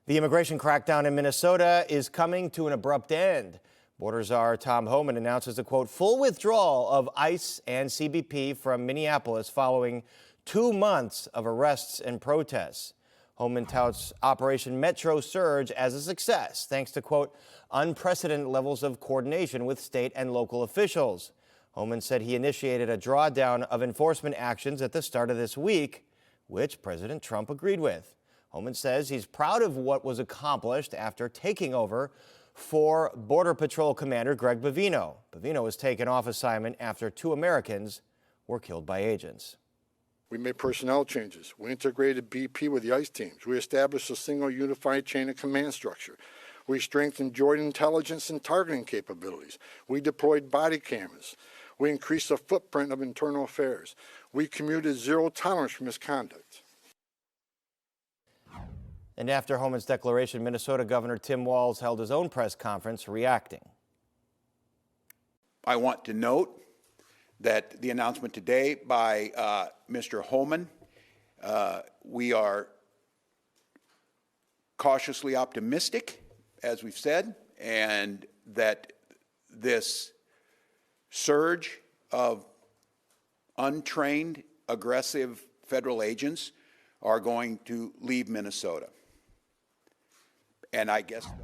The immigration crackdown in Minnesota is coming to an abrupt end. Border Czar Tom Homan announces a, quote, full withdrawal of ICE and CBP from Minneapolis following 2 months of arrests and protests. Homan touts Operation Metro Surge as a success, thanks to, quote, unprecedented levels of coordination with state and local officials. Homan said he initiated a drawdown of enforcement actions at the start of this week, which President Trump agreed with. Homan says he's proud of what was accomplished after taking over for Border Patrol Commander Greg Bavino. Bavino was taken off assignment after 2 Americans were killed by agents. We made personnel changes. We integrated BP with the ICE teams. We established a single unified chain of command structure. We strengthened joint intelligence and targeting capabilities. We deployed body cameras. We increased the footprint of internal affairs. We commuted zero tolerance for misconduct. And after Homan's declaration, Minnesota Governor Tim Walz held his own press conference reacting. I want to note that the announcement today by Mr. Homan, we are cautiously optimistic, as we've said, and that this surge of untrained, aggressive federal agents are going to leave Minnesota. And I guess